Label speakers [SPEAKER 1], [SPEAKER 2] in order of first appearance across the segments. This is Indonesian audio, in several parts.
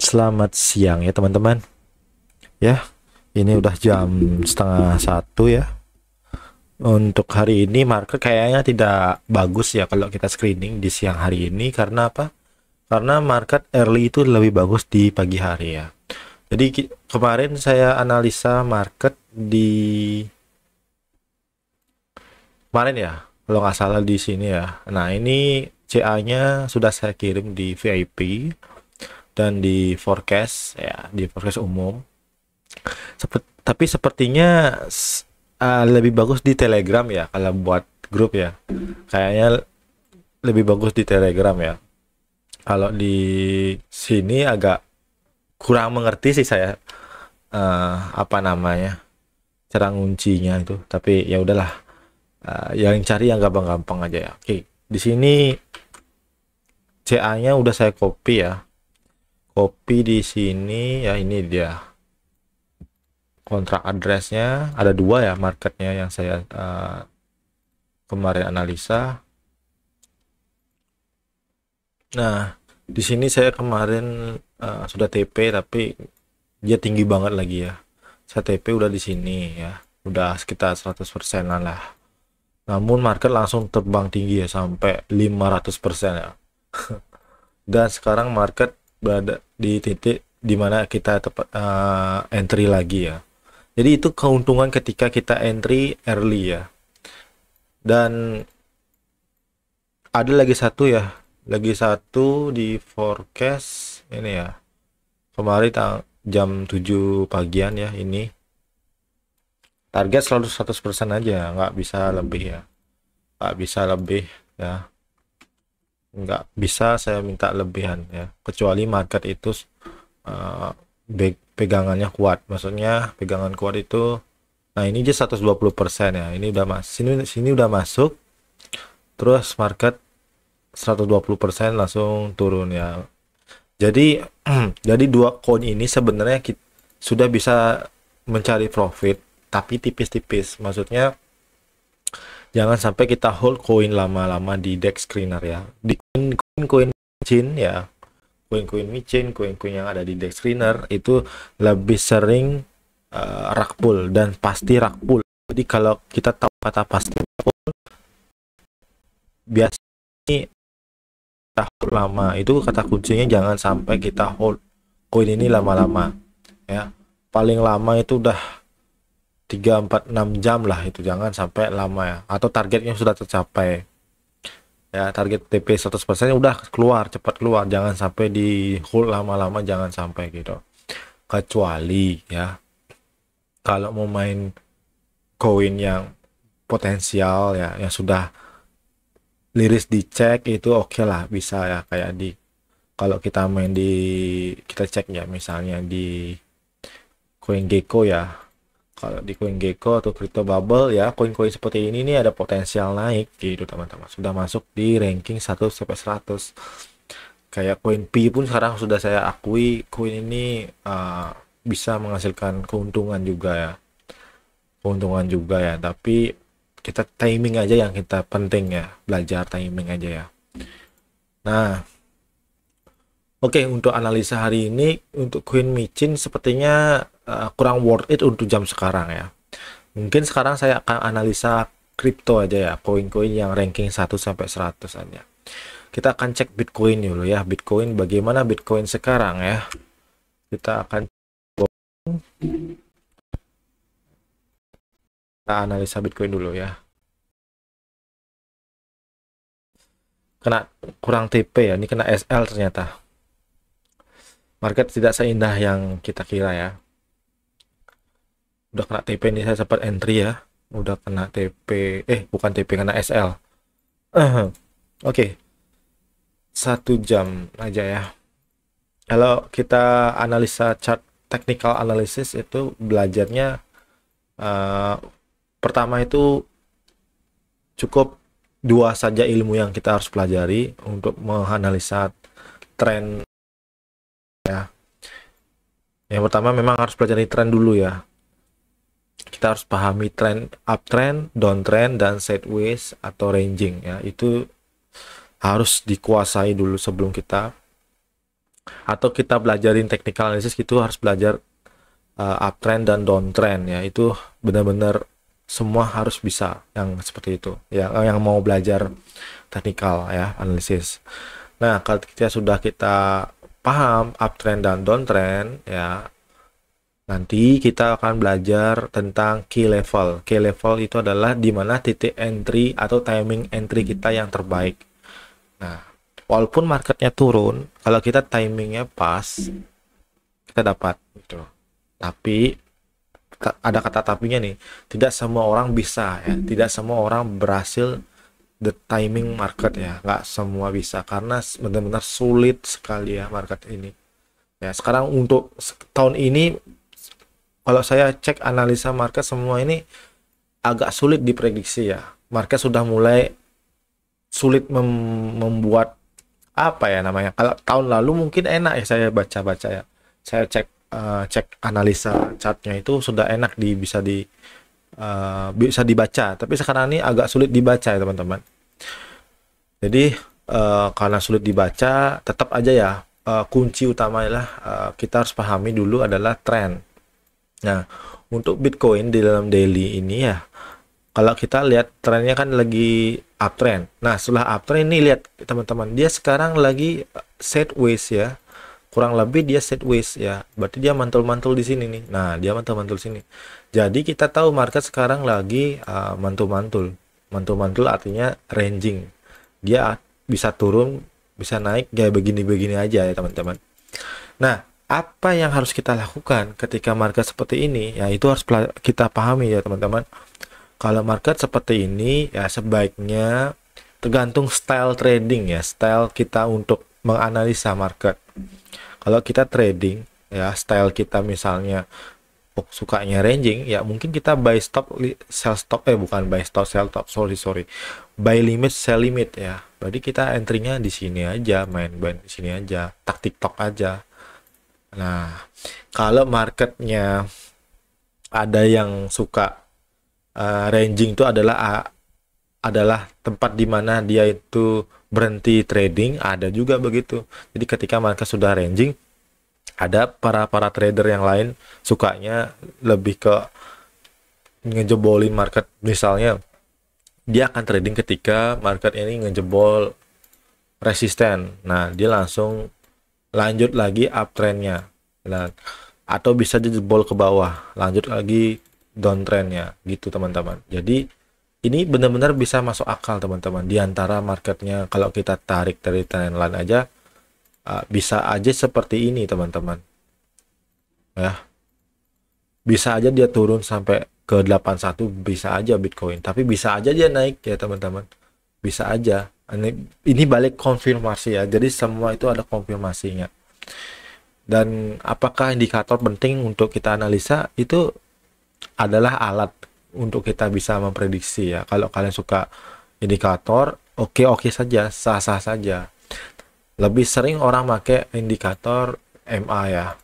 [SPEAKER 1] Selamat siang ya teman-teman. Ya, ini udah jam setengah satu ya. Untuk hari ini market kayaknya tidak bagus ya kalau kita screening di siang hari ini. Karena apa? Karena market early itu lebih bagus di pagi hari ya. Jadi kemarin saya analisa market di kemarin ya, kalau nggak salah di sini ya. Nah, ini CA-nya sudah saya kirim di VIP dan di forecast ya, di forecast umum. Tapi sepertinya lebih bagus di Telegram ya kalau buat grup ya. Kayaknya lebih bagus di Telegram ya. Kalau di sini agak kurang mengerti sih saya, apa namanya, cara nguncinya itu. Tapi ya udahlah, yang cari yang gampang-gampang aja ya. Oke, di sini CA-nya udah saya copy ya. Copy di sini ya, ini dia kontrak addressnya. Ada dua ya marketnya yang saya kemarin analisa. Nah, di sini saya kemarin sudah TP tapi dia tinggi banget lagi ya. Saya TP udah di sini ya. Udah sekitar 100% lah. Namun market langsung terbang tinggi ya sampai 500% ya. Dan sekarang market berada di titik dimana kita tepat entry lagi ya. Jadi itu keuntungan ketika kita entry early ya. Dan ada lagi satu ya, lagi satu di forecast ini ya. Kemarin jam 7 pagian ya, ini target selalu 100% aja, nggak bisa lebih ya. Nggak bisa lebih ya. Nggak bisa saya minta lebihan ya. Kecuali market itu uh, pegangannya kuat. Maksudnya pegangan kuat itu, nah ini aja 120% ya. Ini udah sini udah masuk. Terus market 120% langsung turun ya. Jadi jadi dua koin ini sebenarnya sudah bisa mencari profit tapi tipis-tipis. Maksudnya jangan sampai kita hold koin lama-lama di DEX screener ya. Di koin-koin micin ya. Koin-koin micin, koin-koin yang ada di DEX screener itu lebih sering rug pull dan pasti rug pull. Jadi kalau kita tahu kata pasti rug pull, biasanya hold lama. Itu kata kuncinya, jangan sampai kita hold koin ini lama-lama ya. Paling lama itu udah 3 4 6 jam lah, itu jangan sampai lama ya. Atau targetnya sudah tercapai ya, target TP 100% udah keluar, cepat keluar, jangan sampai di hold lama-lama, jangan sampai gitu. Kecuali ya kalau mau main koin yang potensial ya, yang sudah liris dicek, itu oke lah, bisa ya. Kayak di, kalau kita main di, kita cek ya misalnya di CoinGecko ya. Kalau di CoinGecko atau Crypto Bubble ya, koin-koin seperti ini nih ada potensial naik gitu teman-teman. Sudah masuk di ranking 1 sampai 100. Kayak koin Pi pun sekarang sudah saya akui koin ini bisa menghasilkan keuntungan juga ya. Keuntungan juga ya, tapi kita timing aja yang kita penting ya. Belajar timing aja ya. Nah, oke, untuk analisa hari ini untuk koin micin sepertinya kurang worth it untuk jam sekarang ya. Mungkin sekarang saya akan analisa kripto aja ya, koin-koin yang ranking 1 sampai 100 aja. Kita akan cek Bitcoin dulu ya. Bitcoin, bagaimana Bitcoin sekarang ya. Kita akan analisa Bitcoin dulu ya. Kena kurang TP ya, ini kena SL ternyata. Market tidak seindah yang kita kira ya. Udah kena TP ini, saya sempat entry ya. Udah kena TP, bukan TP, kena SL. Oke. 1 jam aja ya. Kalau kita analisa chart technical analysis itu belajarnya pertama itu cukup dua saja ilmu yang kita harus pelajari untuk menganalisa tren ya. Yang pertama memang harus pelajari tren dulu ya. Kita harus pahami tren uptrend, downtrend, dan sideways atau ranging ya. Itu harus dikuasai dulu sebelum kita atau kita belajarin technical analysis gitu harus belajar uptrend dan downtrend ya. Itu benar-benar semua harus bisa yang seperti itu ya, yang mau belajar technical ya analisis. Nah, kalau kita paham uptrend dan downtrend ya, nanti kita akan belajar tentang key level. Key level itu adalah di mana titik entry atau timing entry kita yang terbaik. Nah, walaupun marketnya turun, kalau kita timingnya pas, kita dapat gitu. Tapi ada kata tapinya nih, tidak semua orang bisa ya, tidak semua orang berhasil the timing market ya, nggak semua bisa karena benar-benar sulit sekali ya market ini. Ya, sekarang untuk tahun ini kalau saya cek analisa market semua ini agak sulit diprediksi ya. Market sudah mulai sulit membuat apa ya namanya. Kalau tahun lalu mungkin enak ya saya baca-baca ya. Saya cek analisa chartnya itu sudah enak bisa dibaca. Tapi sekarang ini agak sulit dibaca ya teman-teman. Jadi karena sulit dibaca, tetap aja ya kunci utamanya kita harus pahami dulu adalah tren. Nah, untuk Bitcoin di dalam daily ini ya, kalau kita lihat trennya kan lagi uptrend. Nah, setelah uptrend ini lihat teman-teman, dia sekarang lagi sideways ya. Kurang lebih dia sideways ya. Berarti dia mantul-mantul di sini nih. Nah, dia mantul-mantul sini. Jadi kita tahu market sekarang lagi mantul-mantul. Mantul-mantul artinya ranging. Dia bisa turun, bisa naik kayak begini-begini aja ya, teman-teman. Nah, apa yang harus kita lakukan ketika market seperti ini ya, itu harus kita pahami ya teman-teman. Kalau market seperti ini ya sebaiknya tergantung style trading ya, style kita untuk menganalisa market. Kalau kita trading ya, style kita misalnya sukanya ranging ya, mungkin kita buy stop sell stop bukan buy stop sell stop, sorry buy limit sell limit ya. Berarti kita entry-nya di sini aja, main di sini aja, taktik tok aja. Nah, kalau marketnya ada yang suka ranging itu adalah tempat di mana dia itu berhenti trading, ada juga begitu. Jadi ketika market sudah ranging, ada para trader yang lain sukanya lebih ke ngejebolin market. Misalnya dia akan trading ketika market ini ngejebol resisten. Nah, dia langsung lanjut lagi uptrendnya, nah, atau bisa jebol ke bawah, lanjut lagi downtrendnya gitu teman-teman. Jadi ini benar-benar bisa masuk akal teman-teman. Di antara marketnya kalau kita tarik dari trendline aja bisa aja seperti ini teman-teman ya. Bisa aja dia turun sampai ke 81, bisa aja Bitcoin, tapi bisa aja dia naik ya teman-teman. Bisa aja. Ini balik konfirmasi ya, jadi semua itu ada konfirmasinya. Dan apakah indikator penting untuk kita analisa? Itu adalah alat untuk kita bisa memprediksi ya. Kalau kalian suka indikator, oke saja, sah-sah saja. Lebih sering orang pakai indikator MA ya,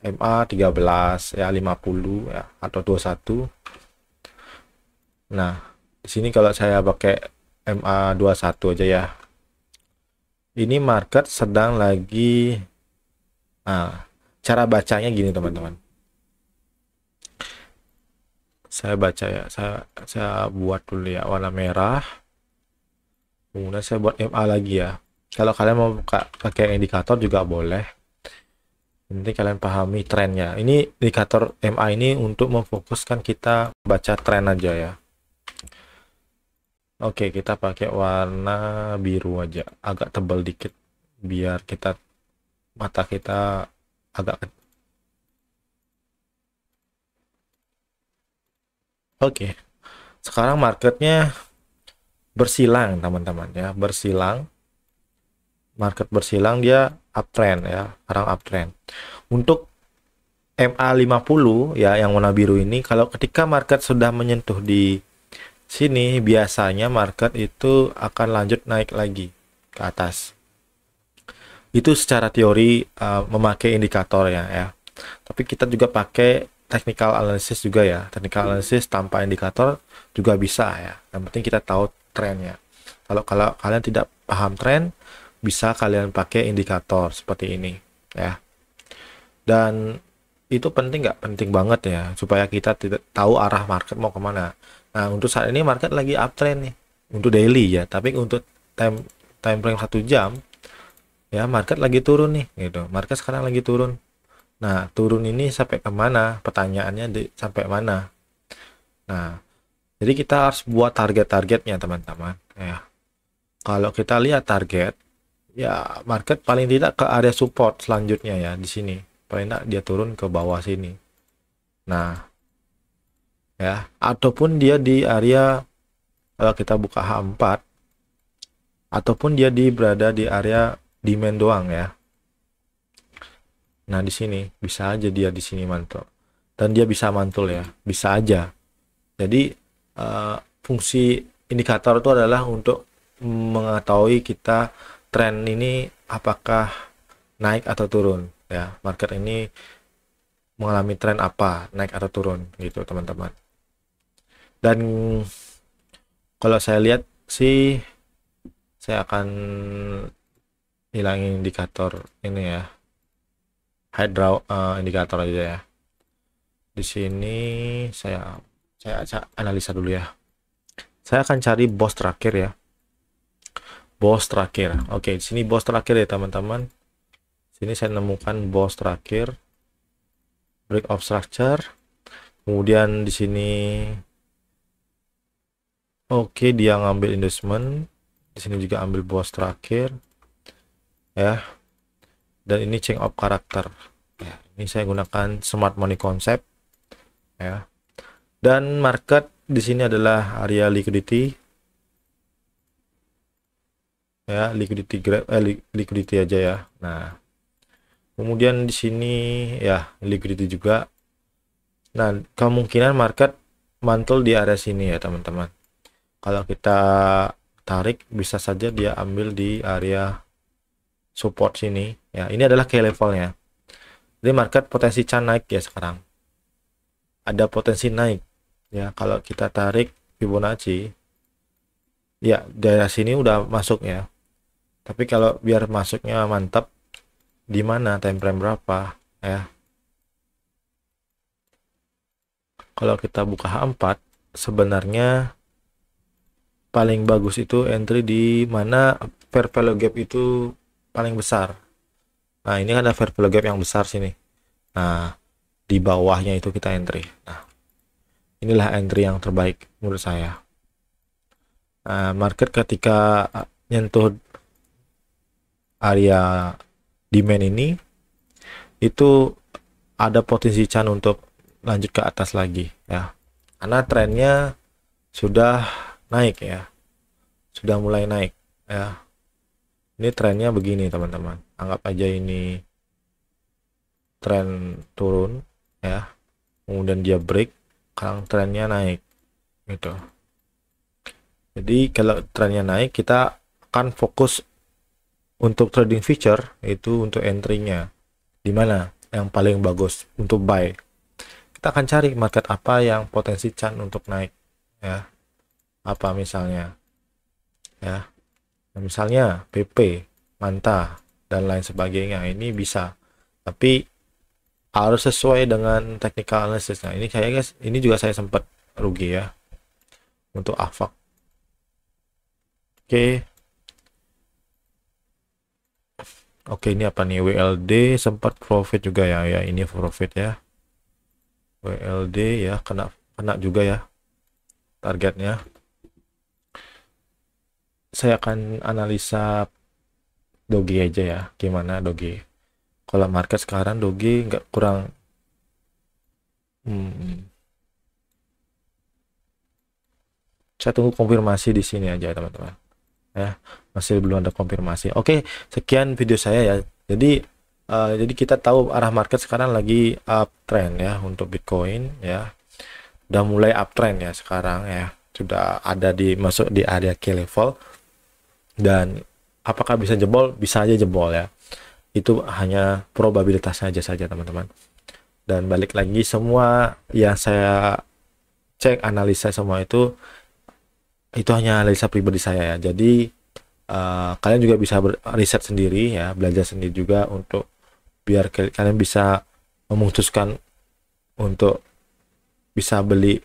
[SPEAKER 1] MA 13 ya, 50 ya, atau 21. Nah, di sini kalau saya pakai MA 21 aja ya. Ini market sedang lagi, cara bacanya gini teman-teman. Saya baca ya, saya buat dulu ya warna merah. Kemudian saya buat MA lagi ya. Kalau kalian mau pakai indikator juga boleh. Nanti kalian pahami trennya. Ini indikator MA ini untuk memfokuskan kita baca tren aja ya. Oke, kita pakai warna biru aja, agak tebal dikit biar mata kita agak Oke. Sekarang marketnya bersilang teman-teman ya, bersilang. Market bersilang, dia uptrend ya, sekarang uptrend. Untuk MA50 ya, yang warna biru ini, kalau ketika market sudah menyentuh di sini, biasanya market itu akan lanjut naik lagi ke atas. Itu secara teori memakai indikator ya. Tapi kita juga pakai technical analysis juga ya. Technical analysis tanpa indikator juga bisa ya. Yang penting kita tahu trennya. Kalau kalian tidak paham tren, bisa kalian pakai indikator seperti ini. ya. Dan itu penting nggak? Penting banget ya, supaya kita tidak tahu arah market mau kemana. Nah, untuk saat ini market lagi uptrend nih, untuk daily ya. Tapi untuk time time frame 1 jam, ya market lagi turun nih, gitu. Market sekarang lagi turun. Nah, turun ini sampai kemana? Pertanyaannya sampai mana? Nah, jadi kita harus buat target-targetnya, teman-teman. Ya, kalau kita lihat target, ya market paling tidak ke area support selanjutnya ya di sini. Paling tidak dia turun ke bawah sini. Nah, ya, ataupun dia di area, kalau kita buka H4, ataupun dia berada di area demand doang ya. Nah, di sini bisa aja dia di sini mantul. Dan dia bisa mantul ya, bisa aja. Jadi fungsi indikator itu adalah untuk mengetahui kita tren ini apakah naik atau turun ya. Market ini mengalami tren apa, naik atau turun gitu, teman-teman. Dan kalau saya lihat sih, saya akan hilangin indikator ini ya. Hide draw indikator aja ya. Di sini saya analisa dulu ya. Saya akan cari bos terakhir ya. Bos terakhir. Oke, di sini bos terakhir ya, teman-teman. Sini saya nemukan bos terakhir. Break of structure. Kemudian di sini oke, dia ngambil inducement. Di sini juga ambil bos terakhir. Ya. Dan ini change of character. Ya, ini saya gunakan smart money concept. Ya. Dan market di sini adalah area liquidity. Ya, liquidity aja ya. Nah, kemudian di sini ya liquidity juga. Nah, kemungkinan market mantul di area sini ya, teman-teman. Kalau kita tarik, bisa saja dia ambil di area support sini ya. Ini adalah key levelnya. Jadi market potensi can naik ya sekarang. Ada potensi naik ya. Kalau kita tarik Fibonacci ya, daerah sini udah masuk ya. Tapi kalau biar masuknya mantap, di mana, time frame berapa ya. Kalau kita buka H4, sebenarnya paling bagus itu entry di mana fair value gap itu paling besar. Nah, ini ada fair value gap yang besar sini. Nah, di bawahnya itu kita entry. Nah, inilah entry yang terbaik menurut saya. Nah, market ketika nyentuh area demand ini, itu ada potensi can untuk lanjut ke atas lagi ya. Karena trennya sudah naik ya. Sudah mulai naik ya. Ini trennya begini, teman-teman. Anggap aja ini tren turun ya. Kemudian dia break, sekarang trennya naik gitu. Jadi kalau trennya naik, kita akan fokus untuk trading future, itu untuk entry-nya. Di mana yang paling bagus untuk buy? Kita akan cari market apa yang potensi can untuk naik ya. Apa misalnya ya. Misalnya PP, Manta dan lain sebagainya. Ini bisa. Tapi harus sesuai dengan technical analysis. Nah, ini kayaknya ini juga saya sempat rugi ya untuk AVAX. Oke, ini apa nih? WLD sempat profit juga ya. Ya, ini profit ya. WLD ya, kena juga ya targetnya. Saya akan analisa Doge aja ya. Gimana Doge? Kalau market sekarang Doge nggak kurang saya tunggu konfirmasi di sini aja, teman-teman. Ya, masih belum ada konfirmasi. Oke, sekian video saya ya. Jadi kita tahu arah market sekarang lagi uptrend ya untuk Bitcoin ya. Udah mulai uptrend ya sekarang ya. Sudah ada masuk di area key level. Dan apakah bisa jebol? Bisa aja jebol ya. Itu hanya probabilitasnya aja saja, teman-teman. Dan balik lagi, semua yang saya cek analisa semua itu hanya analisa pribadi saya ya. Jadi kalian juga bisa riset sendiri ya, belajar sendiri juga untuk biar kalian bisa memutuskan untuk bisa beli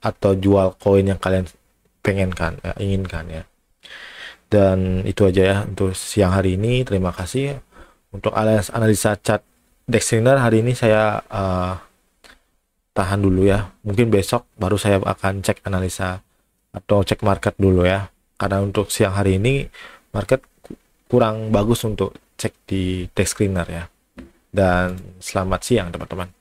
[SPEAKER 1] atau jual koin yang kalian pengenkan ya, inginkan ya. Dan itu aja ya untuk siang hari ini. Terima kasih untuk analisa chart Dexliner hari ini. Saya tahan dulu ya, mungkin besok baru saya akan cek analisa atau cek market dulu ya, karena untuk siang hari ini market kurang bagus untuk cek di Dexliner ya. Dan selamat siang teman-teman.